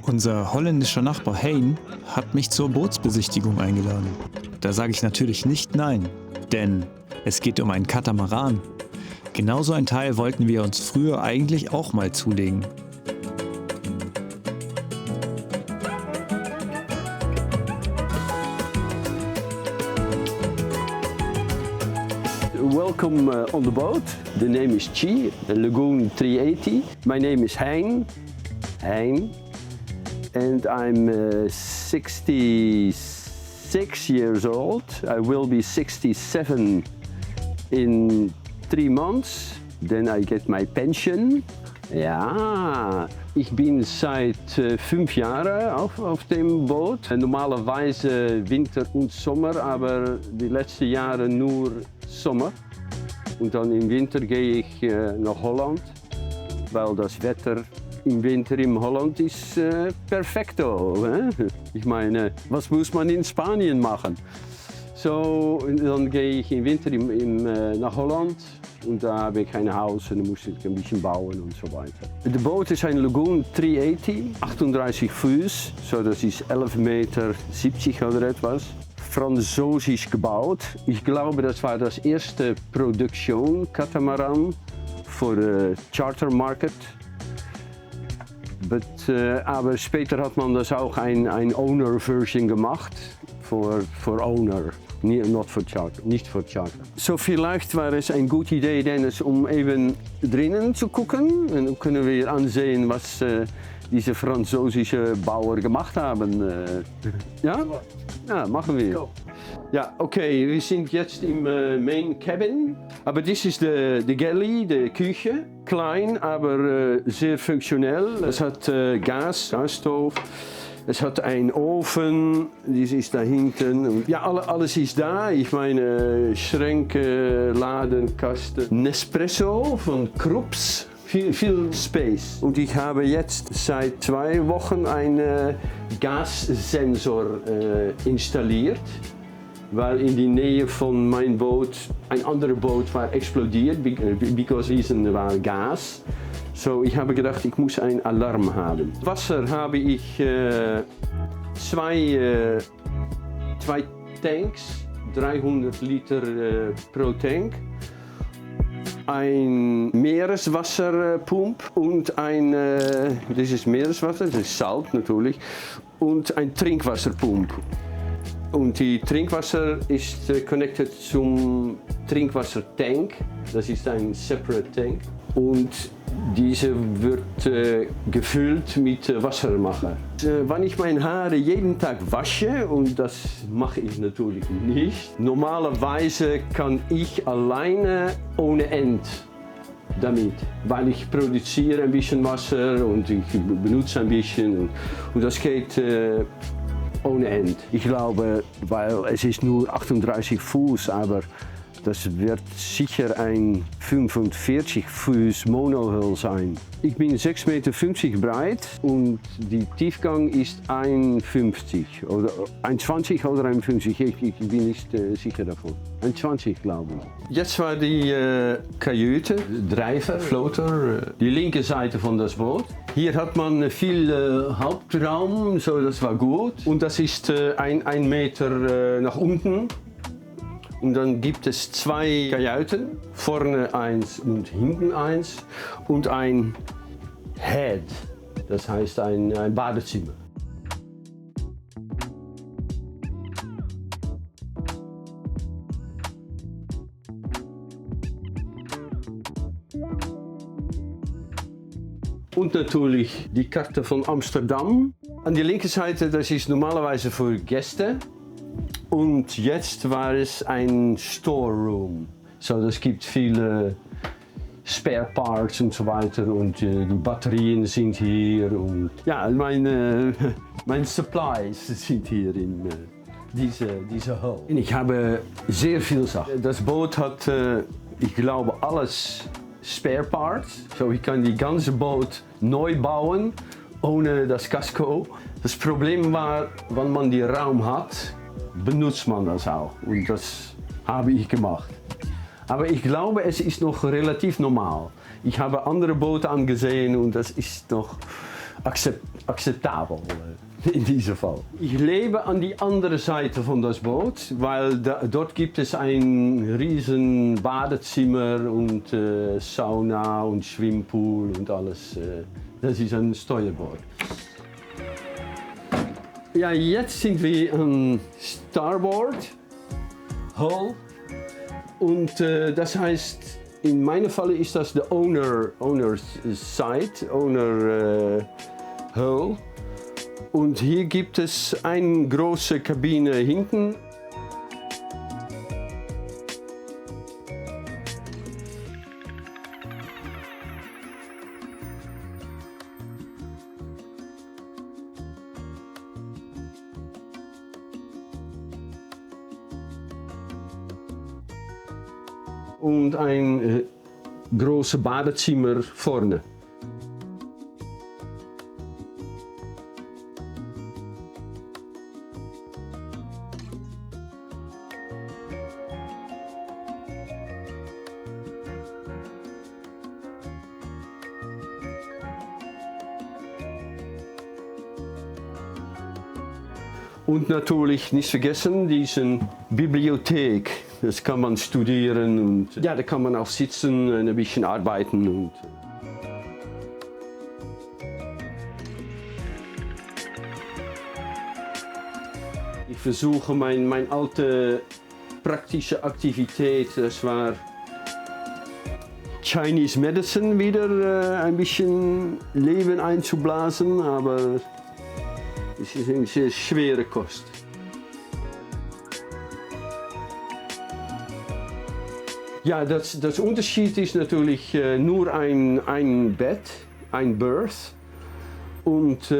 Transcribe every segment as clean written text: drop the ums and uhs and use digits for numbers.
Unser holländischer Nachbar Hein hat mich zur Bootsbesichtigung eingeladen. Da sage ich natürlich nicht nein, denn es geht um einen Katamaran. Genauso ein Teil wollten wir uns früher eigentlich auch mal zulegen. Welcome on the boat. The name is Chi, Lagoon 380. My name is Hein, and I'm 66 years old. I will be 67 in 3 months. Then I get my pension. Ja, ich bin seit 5 Jahren auf dem Boot. Normalerweise Winter und Sommer, aber die letzten Jahre nur Sommer. Und dann im Winter gehe ich nach Holland, weil das Wetter im Winter in Holland ist perfekto. Ich meine, was muss man in Spanien machen? So, dann gehe ich im Winter nach Holland und da habe ich ein Haus und da muss ich ein bisschen bauen und so weiter. Das Boot ist ein Lagoon 380, 38 Fuß, so das ist 11,70 Meter oder etwas. Französisch gebaut. Ich glaube, das war das erste Produktion-Katamaran für Charter Market. Aber später hat man das auch ein Owner-Version gemacht, für Owner, nicht für Charter. So vielleicht war es eine gute Idee, Dennis, um eben drinnen zu gucken. Und dann können wir ansehen, was diese französischen Bauer gemacht haben. Ja? Ja, machen wir. Ja, okay, wir sind jetzt im Main Cabin. Aber das ist die Galley, die Küche. Klein, aber sehr funktionell. Es hat Gasstove. Es hat einen Ofen, das ist da hinten. Ja, alles ist da. Ich meine, Schränke, Ladenkasten. Nespresso von Krups. Viel Space. Und ich habe jetzt seit 2 Wochen einen Gassensor installiert, weil in die Nähe von meinem Boot ein anderes Boot war explodiert, because Riesen war Gas. So, ich habe gedacht, ich muss einen Alarm haben. Wasser habe ich zwei Tanks, 300 Liter pro Tank. Ein Meereswasserpump und das ist Meereswasser, das ist Salz natürlich, und ein Trinkwasserpump. Und die Trinkwasser ist connected zum Trinkwassertank, das ist ein separate Tank. Und diese wird gefüllt mit Wassermacher. Wenn ich meine Haare jeden Tag wasche, und das mache ich natürlich nicht, normalerweise kann ich alleine ohne End damit, weil ich produziere ein bisschen Wasser und ich benutze ein bisschen und das geht ohne End. Ich glaube, weil es ist nur 38 Fuß, aber das wird sicher ein 45 Fuß Monohull sein. Ich bin 6,50 Meter breit und die Tiefgang ist 1,50 oder 1,20 oder 1,50. Ich bin nicht sicher davon. 1,20 glaube ich. Jetzt war die Kajüte, Dreifer, Floater, die linke Seite von das Boot. Hier hat man viel Hauptraum, so das war gut. Und das ist 1 Meter nach unten. Und dann gibt es 2 Kajüten, vorne eins und hinten eins und ein Head, das heißt ein Badezimmer. Und natürlich die Karte von Amsterdam. An die linke Seite, das ist normalerweise für Gäste. Und jetzt war es ein Storeroom. So, das gibt viele Spare Parts und so weiter und die Batterien sind hier und ja, meine Supplies sind hier in diese Hull. Und ich habe sehr viel Sachen. Das Boot hat, ich glaube, alles Spare Parts. So, ich kann die ganze Boot neu bauen ohne das Casco. Das Problem war, wenn man den Raum hat, benutzt man das auch und das habe ich gemacht. Aber ich glaube, es ist noch relativ normal. Ich habe andere Boote angesehen und das ist noch akzeptabel in diesem Fall. Ich lebe an die andere Seite von das Boot, weil dort gibt es ein riesen Badezimmer und Sauna und Schwimmpool und alles. Das ist ein Steuerbord. Ja, jetzt sind wir am Starboard Hull und das heißt, in meinem Fall ist das der Owner's Side, Owner Hull. Und hier gibt es eine große Kabine hinten. Und ein großes Badezimmer vorne. Und natürlich nicht vergessen, diese Bibliothek. Das kann man studieren und ja, da kann man auch sitzen und ein bisschen arbeiten. Und ich versuche meine alte praktische Aktivität, das war Chinese Medicine, wieder ein bisschen Leben einzublasen, aber es ist eine sehr schwere Kost. Ja, das Unterschied ist natürlich nur ein Bett, ein Berth. Und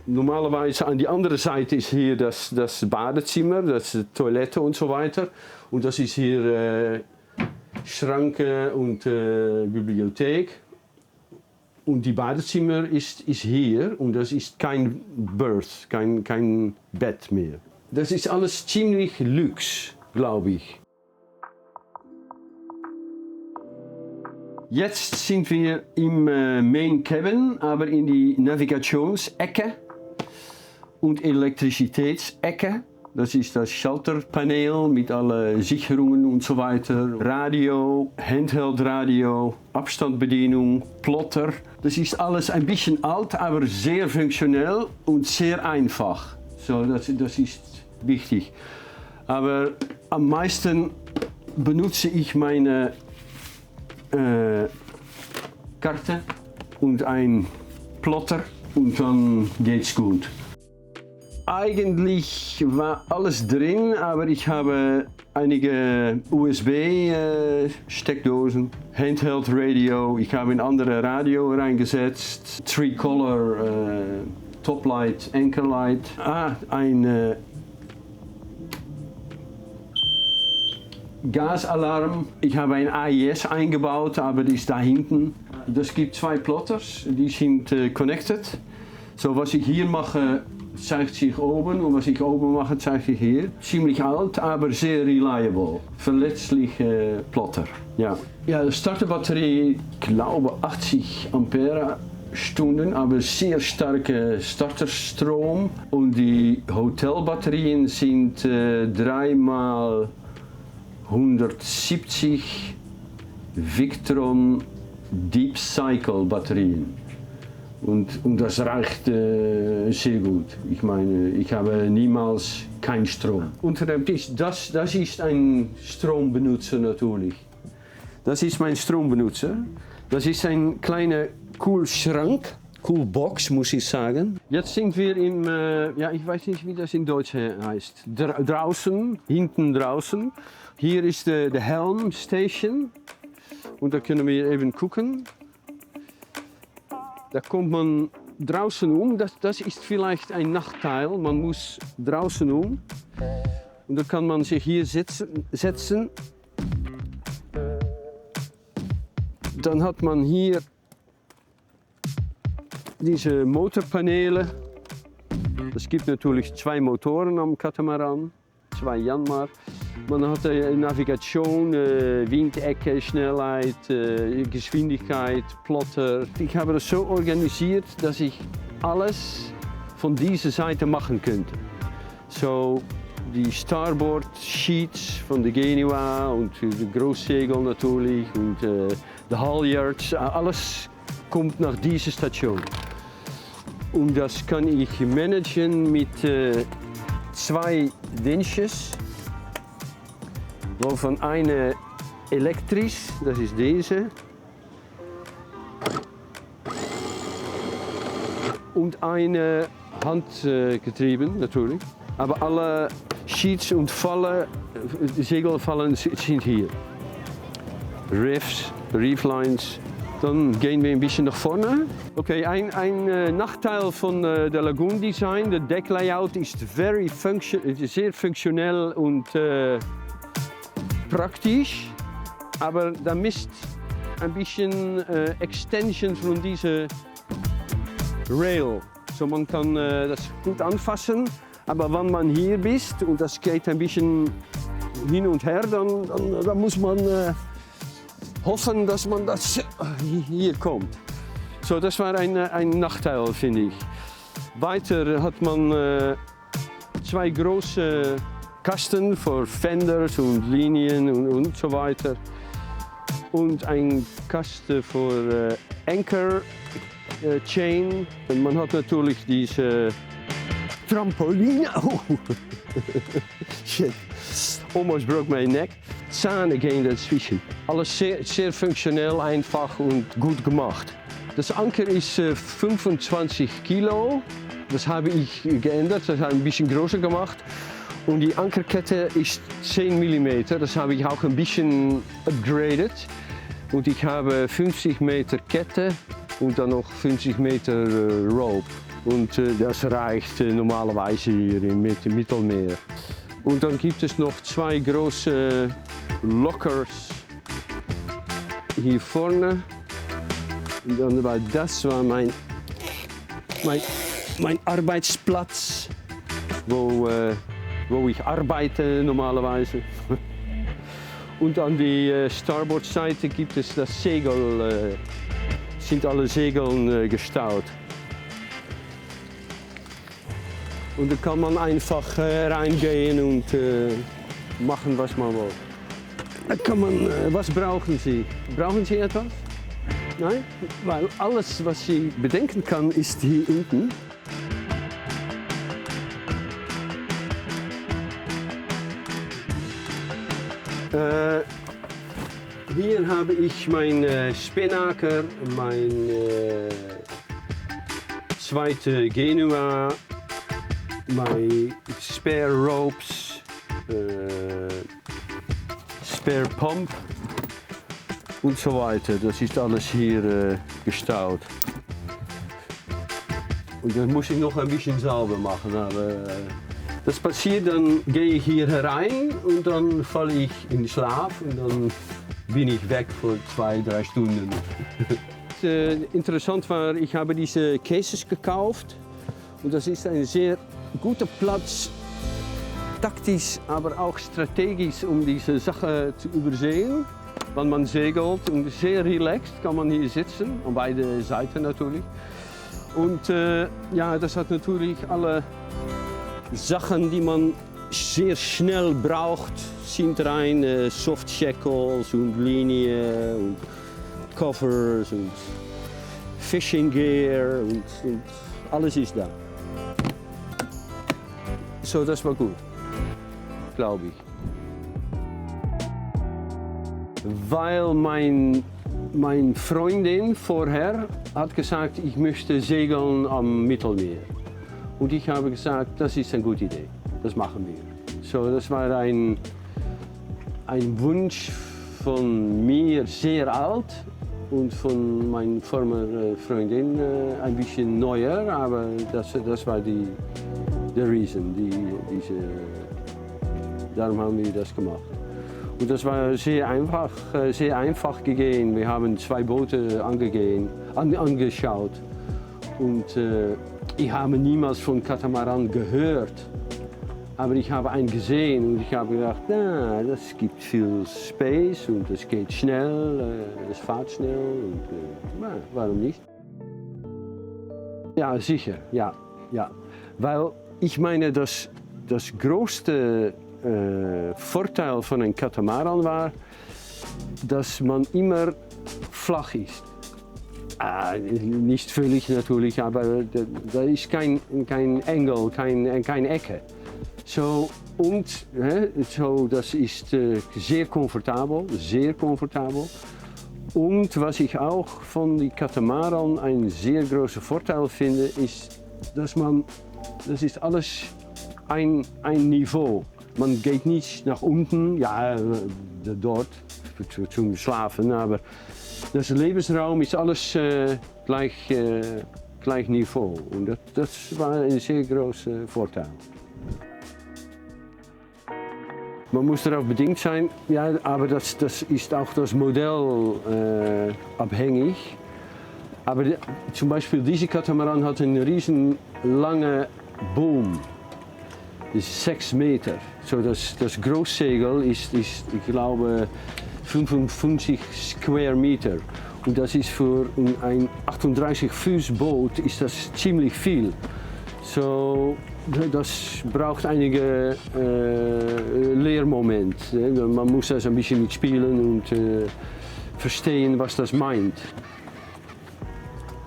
normalerweise an die andere Seite ist hier das Badezimmer, das Toilette und so weiter. Und das ist hier Schranke und Bibliothek. Und die Badezimmer ist hier und das ist kein Berth, kein Bett mehr. Das ist alles ziemlich luxe, glaube ich. Jetzt sind wir im Main Cabin, aber in die Navigationsecke und Elektrizitätsecke. Das ist das Schalterpanel mit allen Sicherungen und so weiter. Radio, Handheld-Radio, Abstandsbedienung, Plotter. Das ist alles ein bisschen alt, aber sehr funktionell und sehr einfach. So, das ist wichtig. Aber am meisten benutze ich meine Karte und ein Plotter und dann geht's gut. Eigentlich war alles drin, aber ich habe einige USB-Steckdosen, Handheld Radio, ich habe ein anderes Radio reingesetzt, Three-Color Toplight, Anchorlight, ein Gasalarm. Ich habe ein AIS eingebaut, aber die ist da hinten. Das gibt zwei Plotters, die sind connected. So, was ich hier mache, zeigt sich oben und was ich oben mache, zeigt sich hier. Ziemlich alt, aber sehr reliable. Verlässliche Plotter. Ja, ja, Starterbatterie, ich glaube 80 Ampere-Stunden, aber sehr starke Starterstrom. Und die Hotelbatterien sind 3x 170 Victron Deep Cycle Batterien. Und das reicht sehr gut. Ich meine, ich habe niemals keinen Strom. Unter dem Tisch, das ist ein Strombenutzer natürlich. Das ist mein Strombenutzer. Das ist ein kleiner Kühlschrank, Kühlbox muss ich sagen. Jetzt sind wir im, ja ich weiß nicht wie das in Deutsch heißt, draußen, hinten draußen. Hier ist der Helm Station und da können wir eben gucken. Da kommt man draußen um, das ist vielleicht ein Nachteil, man muss draußen um und dann kann man sich hier setzen. Dann hat man hier diese Motorpaneele. Es gibt natürlich zwei Motoren am Katamaran, zwei Yanmar. Man hat Navigation, Windecke, Schnelligkeit, Geschwindigkeit, Plotter. Ich habe das so organisiert, dass ich alles von dieser Seite machen könnte. So die Starboard Sheets von der Genua und die Großsegel natürlich und die Halyards, alles kommt nach dieser Station. Und das kann ich managen mit zwei Winches, wovon eine elektrisch, das ist diese, und eine handgetrieben natürlich. Aber alle Sheets und Fallen, Segelfallen sind hier. Riffs, Reeflines. Dann gehen wir ein bisschen nach vorne. Okay, ein Nachteil von der Lagoon Design, der Decklayout ist sehr funktionell und praktisch, aber da misst ein bisschen Extension von dieser Rail. So man kann das gut anfassen, aber wenn man hier ist und das geht ein bisschen hin und her, dann muss man hoffen, dass man das hier kommt. So, das war ein Nachteil, finde ich. Weiter hat man zwei große Kasten für Fenders und Linien und so weiter. Und ein Kasten für Anchor Chain. Und man hat natürlich diese Trampoline. Oh. Shit. Almost broke my neck. Zähne gehen dazwischen. Alles sehr funktionell, einfach und gut gemacht. Das Anker ist 25 Kilo. Das habe ich geändert, das habe ich ein bisschen größer gemacht. Und die Ankerkette ist 10 mm. Das habe ich auch ein bisschen upgraded. Und ich habe 50 Meter Kette und dann noch 50 Meter Rope. Und das reicht normalerweise hier im Mittelmeer. Und dann gibt es noch zwei große Lockers hier vorne. Und dann war das mein Arbeitsplatz, wo ich arbeite normalerweise. Und an die Starboard-Seite gibt es das Segel, sind alle Segeln gestaut. Und da kann man einfach reingehen und machen, was man will. Da kann man, was brauchen Sie? Brauchen Sie etwas? Nein? Weil alles, was Sie bedenken kann, ist hier unten. Hier habe ich mein Spinnaker, mein zweite Genua, my spare ropes, spare pump und so weiter. Das ist alles hier gestaut. Und dann muss ich noch ein bisschen sauber machen. Aber das passiert, dann gehe ich hier herein und dann falle ich in Schlaf und dann bin ich weg für 2-3 Stunden. Interessant war, ich habe diese Cases gekauft und das ist ein sehr guter Platz, taktisch, aber auch strategisch, um diese Sache zu übersehen. Wenn man segelt und sehr relaxed kann man hier sitzen, an beide Seiten natürlich. Und ja, das hat natürlich alle Sachen, die man sehr schnell braucht, sind rein Soft Shackles und Linien und Covers und Fishing Gear und alles ist da. So, das war gut, glaube ich. Weil meine Freundin vorher hat gesagt, ich möchte segeln am Mittelmeer. Und ich habe gesagt, das ist eine gute Idee, das machen wir. So, das war ein Wunsch von mir sehr alt und von meiner former Freundin ein bisschen neuer, aber das war der Reason, darum haben wir das gemacht. Und das war sehr einfach gegangen. Wir haben 2 Boote angeschaut und ich habe niemals von Katamaran gehört. Aber ich habe einen gesehen und ich habe gedacht, na, das gibt viel Space und es geht schnell, es fährt schnell und na, warum nicht? Ja, sicher, ja, ja. Weil ich meine, das größte Vorteil von einem Katamaran war, dass man immer flach ist. Nicht völlig natürlich, aber da ist kein Engel, keine Ecke. So, und so, das ist sehr komfortabel, sehr komfortabel. Und was ich auch von die Katamaran ein sehr großer Vorteil finde, ist, das ist alles ein Niveau. Man geht nicht nach unten, ja, dort zum Schlafen, aber das Lebensraum ist alles gleich Niveau. Und das war ein sehr großer Vorteil. Man muss darauf bedingt sein, ja, aber das ist auch das Modell abhängig. Aber zum Beispiel diese Katamaran hat einen riesen langen Boom. Das ist 6 Meter. So das Großsegel ist, ich glaube, 55 Square Meter. Und das ist für ein 38 Fuß Boot ist das ziemlich viel. So, das braucht einige Lehrmomente. Man muss das ein bisschen mitspielen und verstehen, was das meint.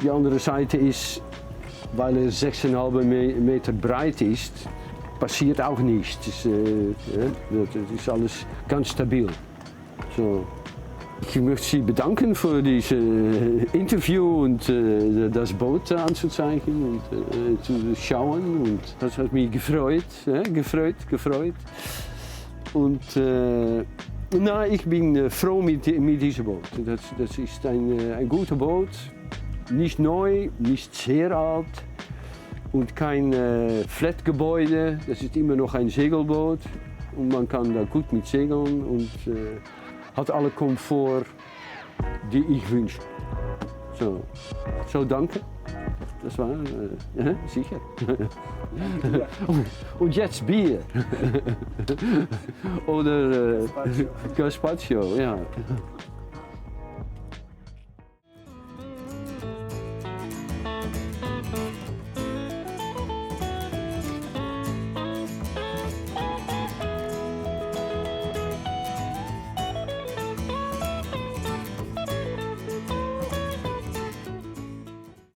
Die andere Seite ist, weil er 6,5 Meter breit ist, passiert auch nichts. Das ist alles ganz stabil. So. Ich möchte Sie bedanken für dieses Interview und das Boot anzuzeigen und zu schauen. Und das hat mich gefreut, gefreut. Und ich bin froh mit diesem Boot. Das ist ein gutes Boot, nicht neu, nicht sehr alt und kein Flatgebäude. Das ist immer noch ein Segelboot und man kann da gut mit segeln und hat alle Komfort, die ich wünsche. So danke. Das war sicher. Und jetzt Bier. Oder Gazpacho, ja.